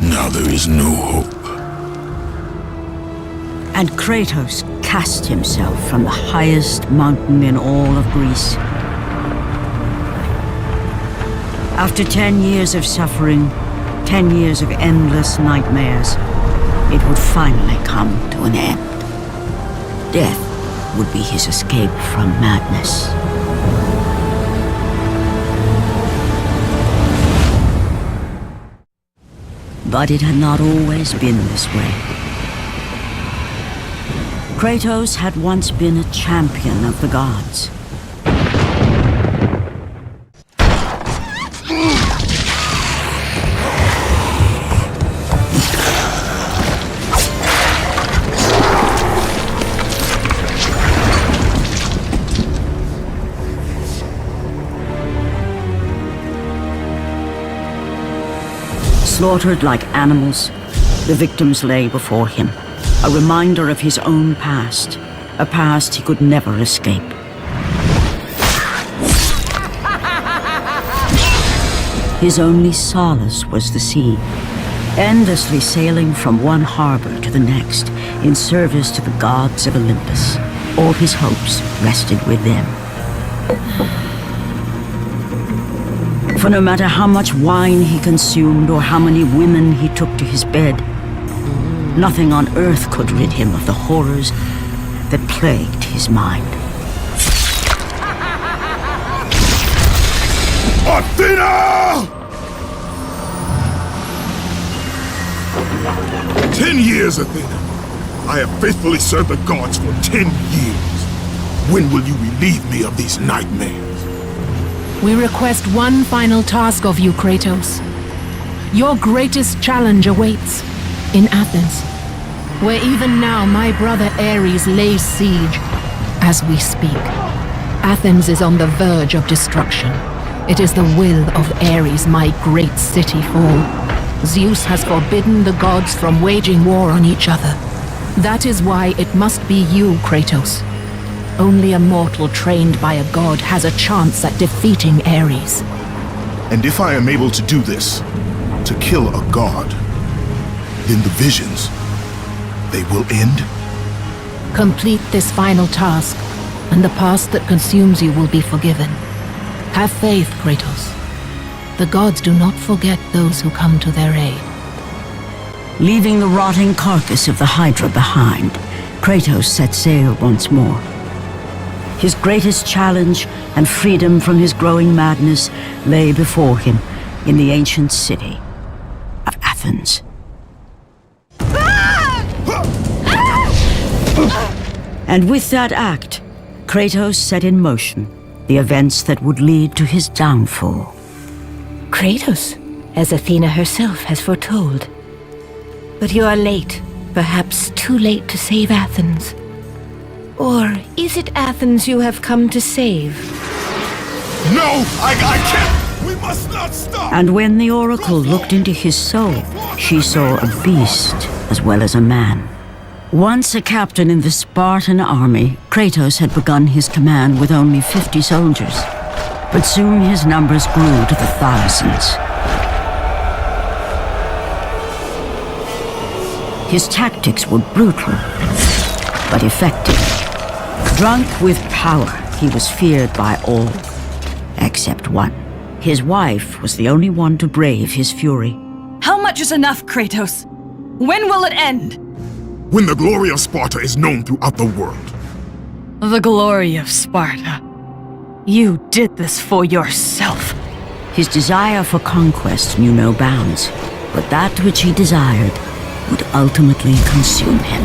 Now there is no hope. And Kratos cast himself from the highest mountain in all of Greece. After 10 years of suffering, 10 years of endless nightmares, it would finally come to an end. Death would be his escape from madness. But it had not always been this way. Kratos had once been a champion of the gods. Slaughtered like animals, the victims lay before him, a reminder of his own past, a past he could never escape. His only solace was the sea, endlessly sailing from one harbor to the next in service to the gods of Olympus. All his hopes rested with them. For no matter how much wine he consumed or how many women he took to his bed, nothing on earth could rid him of the horrors that plagued his mind. Athena! 10 years, Athena. I have faithfully served the gods for 10 years. When will you relieve me of these nightmares? We request one final task of you, Kratos. Your greatest challenge awaits in Athens, where even now my brother Ares lays siege as we speak. Athens is on the verge of destruction. It is the will of Ares my great city fall. Zeus has forbidden the gods from waging war on each other. That is why it must be you, Kratos. Only a mortal trained by a god has a chance at defeating Ares. And if I am able to do this, to kill a god, then the visions, they will end? Complete this final task, and the past that consumes you will be forgiven. Have faith, Kratos. The gods do not forget those who come to their aid. Leaving the rotting carcass of the Hydra behind, Kratos set sail once more. His greatest challenge and freedom from his growing madness lay before him in the ancient city of Athens. And with that act, Kratos set in motion the events that would lead to his downfall. Kratos, as Athena herself has foretold. But you are late, perhaps too late to save Athens. Or is it Athens you have come to save? No! I can't! We must not stop! And when the oracle looked into his soul, she saw a beast as well as a man. Once a captain in the Spartan army, Kratos had begun his command with only 50 soldiers. But soon his numbers grew to the thousands. His tactics were brutal, but effective. Drunk with power, he was feared by all, except one. His wife was the only one to brave his fury. How much is enough, Kratos? When will it end? When the glory of Sparta is known throughout the world. The glory of Sparta. You did this for yourself. His desire for conquest knew no bounds, but that which he desired would ultimately consume him.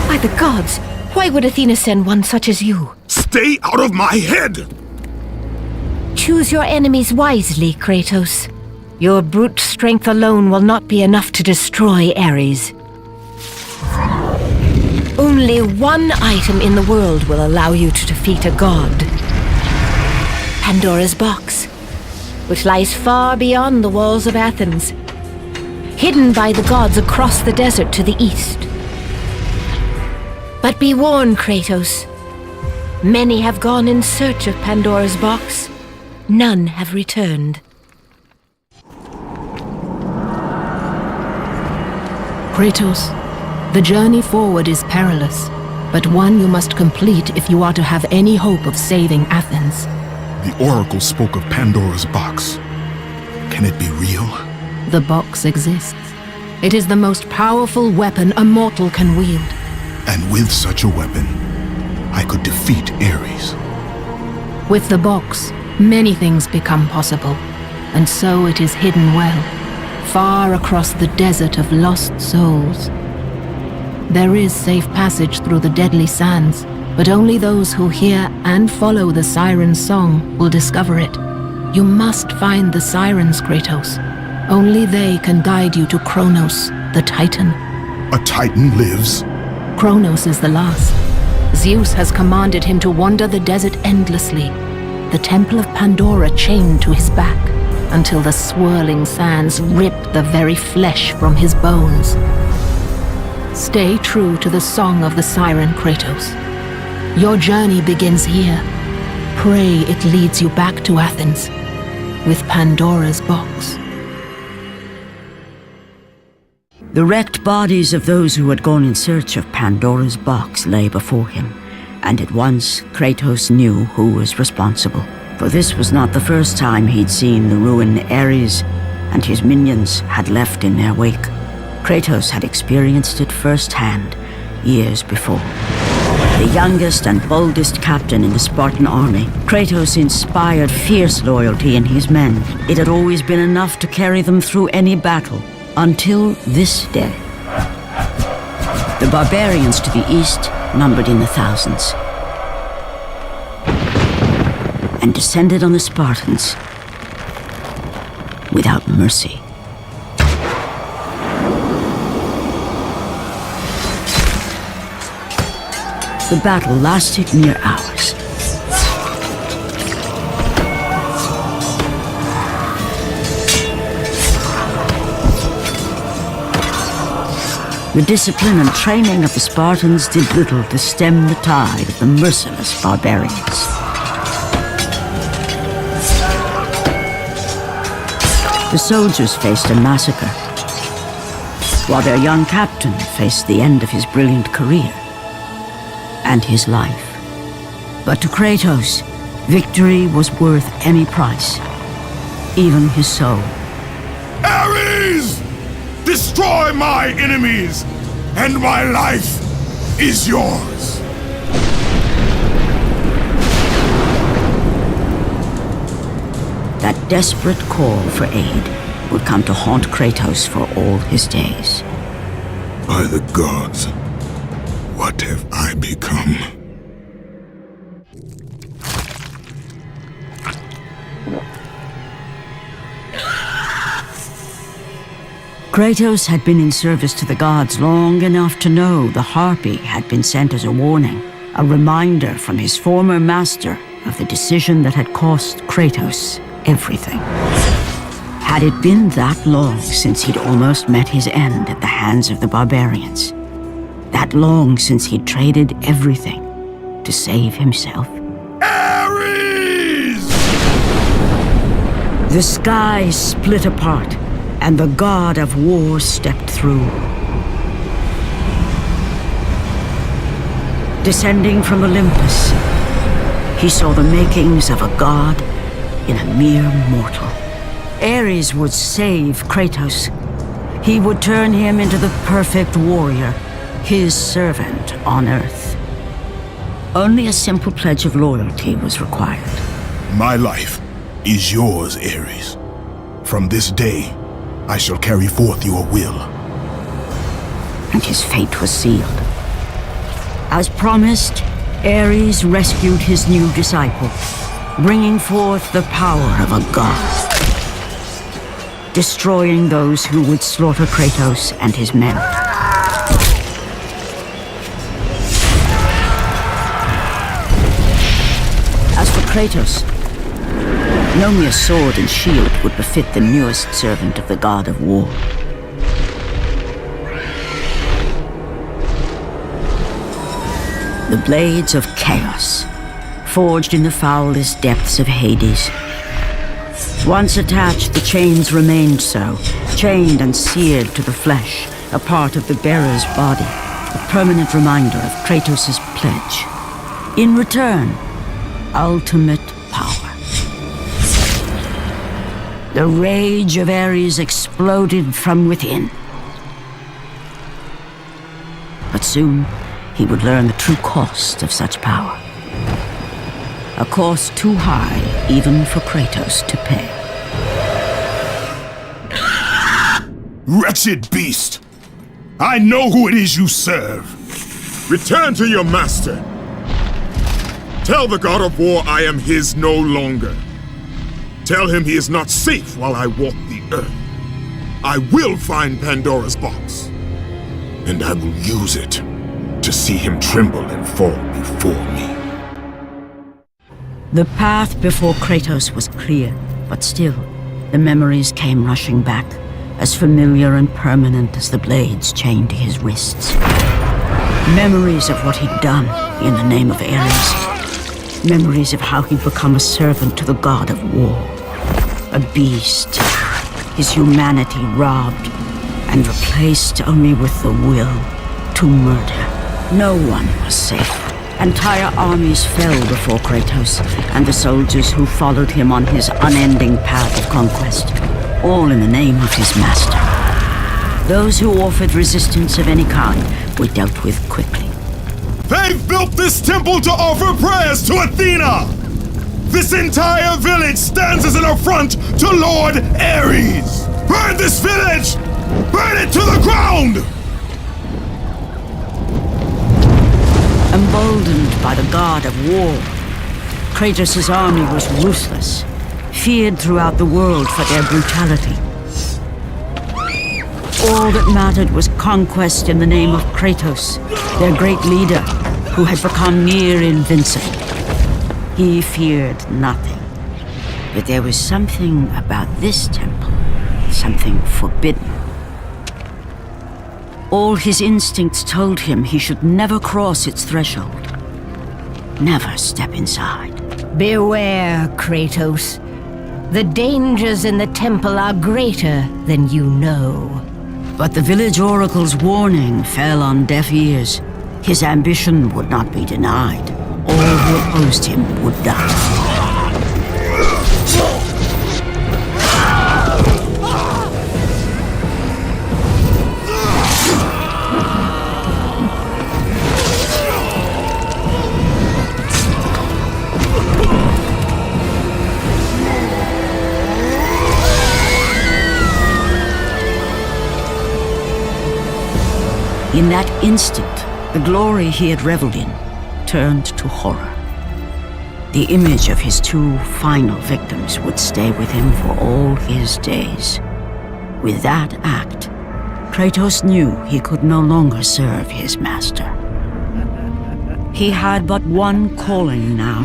By the gods, why would Athena send one such as you? Stay out of my head! Choose your enemies wisely, Kratos. Your brute strength alone will not be enough to destroy Ares. Only one item in the world will allow you to defeat a god. Pandora's box, which lies far beyond the walls of Athens, hidden by the gods across the desert to the east. But be warned, Kratos. Many have gone in search of Pandora's box, none have returned. Kratos, the journey forward is perilous, but one you must complete if you are to have any hope of saving Athens. The Oracle spoke of Pandora's box. Can it be real? The box exists. It is the most powerful weapon a mortal can wield. And with such a weapon, I could defeat Ares. With the box, many things become possible, and so it is hidden well, far across the desert of lost souls. There is safe passage through the deadly sands, but only those who hear and follow the siren's song will discover it. You must find the sirens, Kratos. Only they can guide you to Kronos, the Titan. A Titan lives? Kronos is the last. Zeus has commanded him to wander the desert endlessly, the temple of Pandora chained to his back, until the swirling sands rip the very flesh from his bones. Stay true to the song of the siren, Kratos. Your journey begins here. Pray it leads you back to Athens, with Pandora's box. The wrecked bodies of those who had gone in search of Pandora's box lay before him, and at once Kratos knew who was responsible. For this was not the first time he'd seen the ruin Ares and his minions had left in their wake. Kratos had experienced it firsthand, years before. The youngest and boldest captain in the Spartan army, Kratos inspired fierce loyalty in his men. It had always been enough to carry them through any battle, until this day. The barbarians to the east numbered in the thousands, and descended on the Spartans without mercy. The battle lasted near hours. The discipline and training of the Spartans did little to stem the tide of the merciless barbarians. The soldiers faced a massacre, while their young captain faced the end of his brilliant career and his life. But to Kratos, victory was worth any price, even his soul. Ares! Destroy my enemies, and my life is yours. That desperate call for aid would come to haunt Kratos for all his days. By the gods, what have I become? Kratos had been in service to the gods long enough to know the Harpy had been sent as a warning, a reminder from his former master of the decision that had cost Kratos everything. Had it been that long since he'd almost met his end at the hands of the barbarians? That long since he'd traded everything to save himself? Ares! The sky split apart, and the god of war stepped through. Descending from Olympus, he saw the makings of a god in a mere mortal. Ares would save Kratos. He would turn him into the perfect warrior, his servant on Earth. Only a simple pledge of loyalty was required. My life is yours, Ares. From this day, I shall carry forth your will. And his fate was sealed. As promised, Ares rescued his new disciple, bringing forth the power of a god, destroying those who would slaughter Kratos and his men. As for Kratos, no mere sword and shield would befit the newest servant of the god of war. The blades of chaos, forged in the foulest depths of Hades, Once attached, the chains remained so, chained and seared to the flesh, a part of the bearer's body, a permanent reminder of Kratos' pledge. In return, ultimate power. The rage of Ares exploded from within. But soon, he would learn the true cost of such power. A cost too high even for Kratos to pay. Wretched beast! I know who it is you serve! Return to your master! Tell the god of war I am his no longer. Tell him he is not safe while I walk the earth. I will find Pandora's box. And I will use it to see him tremble and fall before me. The path before Kratos was clear, but still, the memories came rushing back, as familiar and permanent as the blades chained to his wrists. Memories of what he'd done in the name of Ares. Memories of how he'd become a servant to the god of war. A beast, his humanity robbed and replaced only with the will to murder. No one was safe. Entire armies fell before Kratos and the soldiers who followed him on his unending path of conquest, all in the name of his master. Those who offered resistance of any kind were dealt with quickly. They've built this temple to offer prayers to Athena! This entire village stands as an affront to Lord Ares! Burn this village! Burn it to the ground! Emboldened by the god of war, Kratos' army was ruthless, feared throughout the world for their brutality. All that mattered was conquest in the name of Kratos, their great leader, who had become near invincible. He feared nothing, but there was something about this temple, something forbidden. All his instincts told him he should never cross its threshold, never step inside. Beware, Kratos. The dangers in the temple are greater than you know. But the village oracle's warning fell on deaf ears. His ambition would not be denied. All who opposed him would die. In that instant, the glory he had reveled in turned to horror. The image of his two final victims would stay with him for all his days. With that act, Kratos knew he could no longer serve his master. He had but one calling now,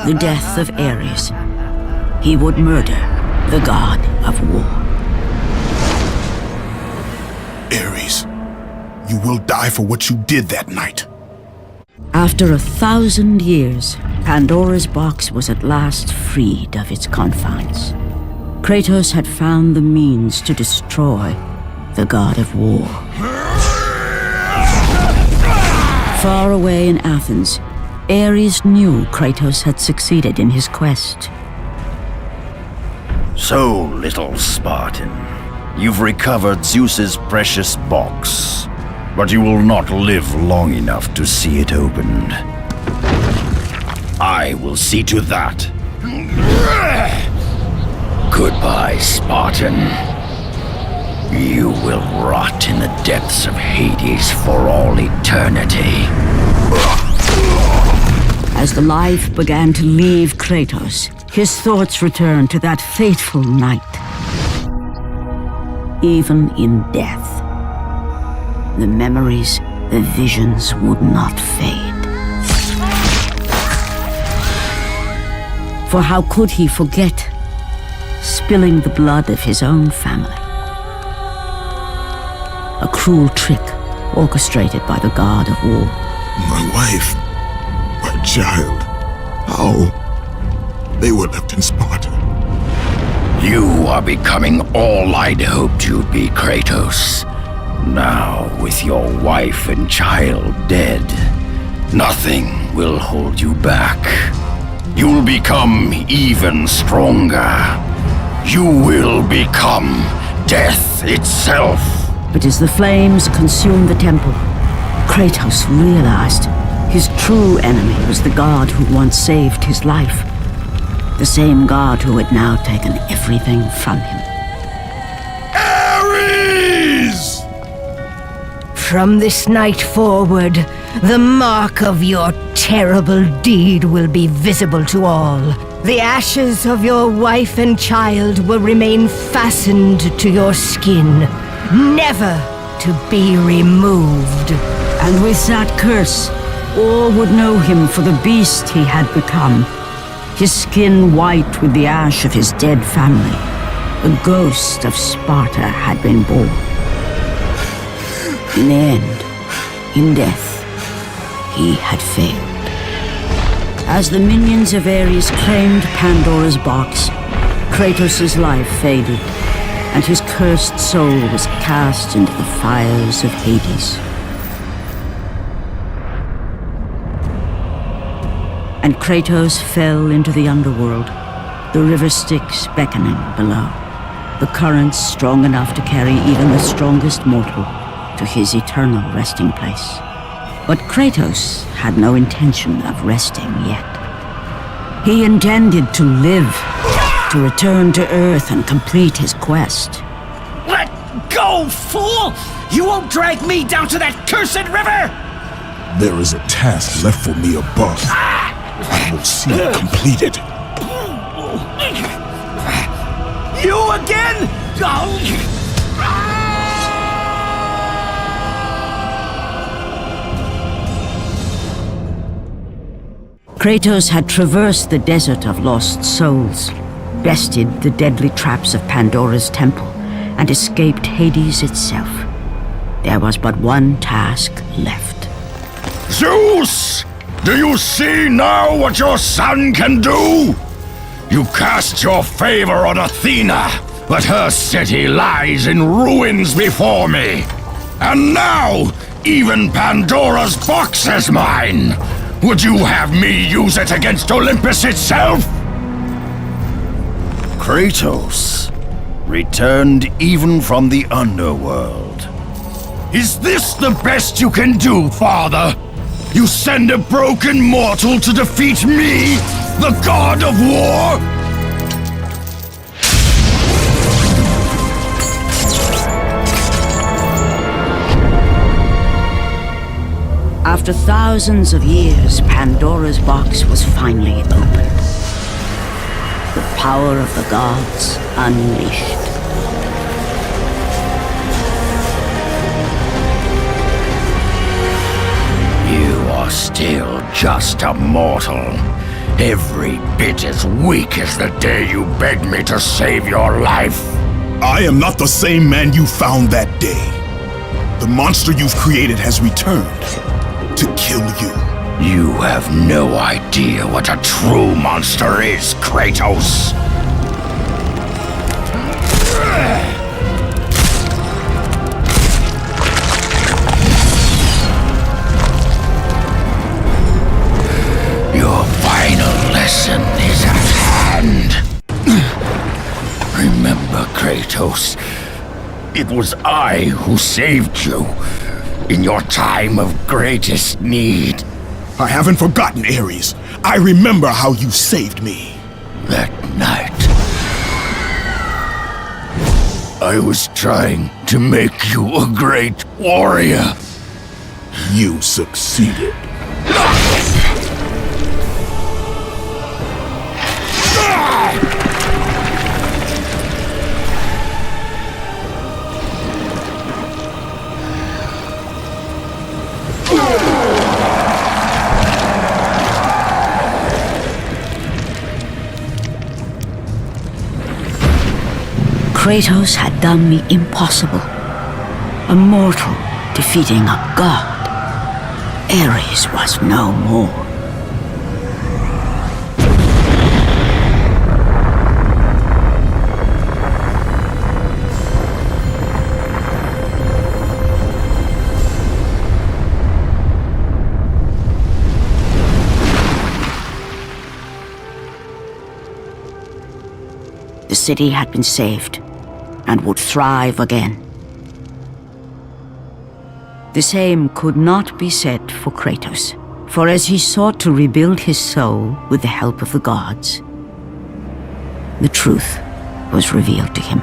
the death of Ares. He would murder the god of war. Ares, you will die for what you did that night. After 1,000 years, Pandora's box was at last freed of its confines. Kratos had found the means to destroy the god of war. Far away in Athens, Ares knew Kratos had succeeded in his quest. So, little Spartan, you've recovered Zeus's precious box, but you will not live long enough to see it opened. I will see to that. Goodbye, Spartan. You will rot in the depths of Hades for all eternity. As the life began to leave Kratos, his thoughts returned to that fateful night. Even in death, the memories, the visions would not fade. For how could he forget spilling the blood of his own family? A cruel trick orchestrated by the god of war. My wife, my child, how? They were left in Sparta. You are becoming all I'd hoped you'd be, Kratos. Now, with your wife and child dead, nothing will hold you back. You'll become even stronger. You will become death itself. But as the flames consumed the temple, Kratos realized his true enemy was the god who once saved his life. The same god who had now taken everything from him. Ares! From this night forward, the mark of your terrible deed will be visible to all. The ashes of your wife and child will remain fastened to your skin, never to be removed. And with that curse, all would know him for the beast he had become. His skin white with the ash of his dead family. The ghost of Sparta had been born. In the end, in death, he had failed. As the minions of Ares claimed Pandora's box, Kratos' life faded, and his cursed soul was cast into the fires of Hades. And Kratos fell into the underworld, the river Styx beckoning below, the currents strong enough to carry even the strongest mortal to his eternal resting place. But Kratos had no intention of resting yet. He intended to live, to return to Earth and complete his quest. Let go, fool! You won't drag me down to that cursed river! There is a task left for me above. I will see it completed. You again? Kratos had traversed the desert of lost souls, bested the deadly traps of Pandora's temple, and escaped Hades itself. There was but one task left. Zeus! Do you see now what your son can do? You cast your favor on Athena, but her city lies in ruins before me. And now, even Pandora's box is mine. Would you have me use it against Olympus itself? Kratos, returned even from the underworld. Is this the best you can do, father? You send a broken mortal to defeat me, the god of war? After thousands of years, Pandora's box was finally opened. The power of the gods unleashed. You are still just a mortal. Every bit as weak as the day you begged me to save your life. I am not the same man you found that day. The monster you've created has returned to kill you. You have no idea what a true monster is, Kratos. Your final lesson is at hand. Remember, Kratos, it was I who saved you in your time of greatest need. I haven't forgotten, Ares. I remember how you saved me. That night, I was trying to make you a great warrior. You succeeded. Kratos had done the impossible. A mortal defeating a god. Ares was no more. The city had been saved and would thrive again. The same could not be said for Kratos, for as he sought to rebuild his soul with the help of the gods, the truth was revealed to him.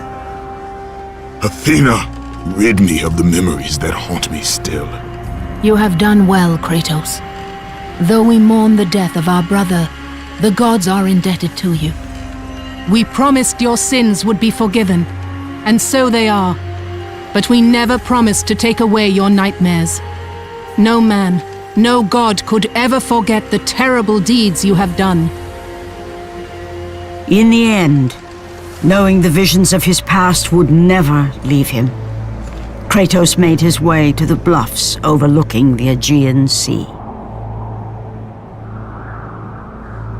Athena, rid me of the memories that haunt me still. You have done well, Kratos. Though we mourn the death of our brother, the gods are indebted to you. We promised your sins would be forgiven, and so they are. But we never promised to take away your nightmares. No man, no god could ever forget the terrible deeds you have done. In the end, knowing the visions of his past would never leave him, Kratos made his way to the bluffs overlooking the Aegean Sea.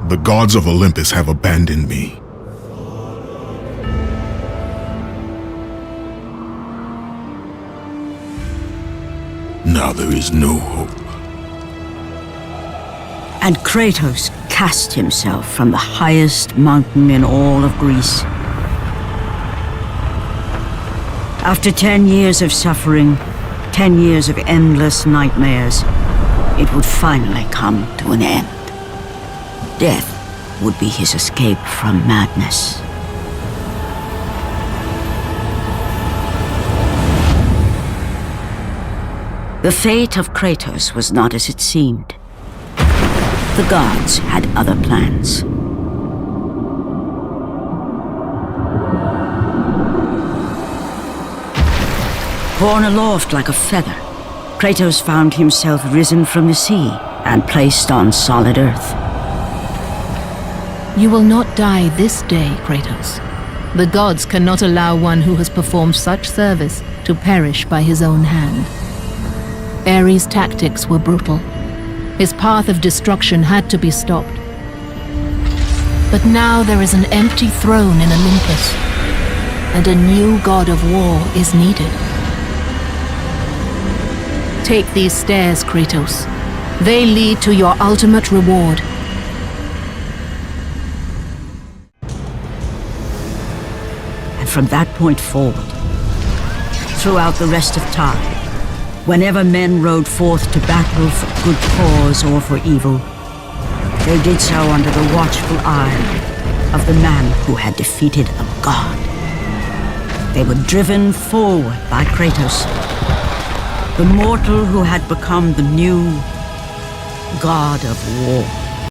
The gods of Olympus have abandoned me. Now there is no hope. And Kratos cast himself from the highest mountain in all of Greece. After 10 years of suffering, 10 years of endless nightmares, it would finally come to an end. Death would be his escape from madness. The fate of Kratos was not as it seemed. The gods had other plans. Borne aloft like a feather, Kratos found himself risen from the sea and placed on solid earth. You will not die this day, Kratos. The gods cannot allow one who has performed such service to perish by his own hand. Ares' tactics were brutal. His path of destruction had to be stopped. But now there is an empty throne in Olympus, and a new god of war is needed. Take these stairs, Kratos. They lead to your ultimate reward. And from that point forward, throughout the rest of time, whenever men rode forth to battle for good cause or for evil, they did so under the watchful eye of the man who had defeated a god. They were driven forward by Kratos, the mortal who had become the new god of war.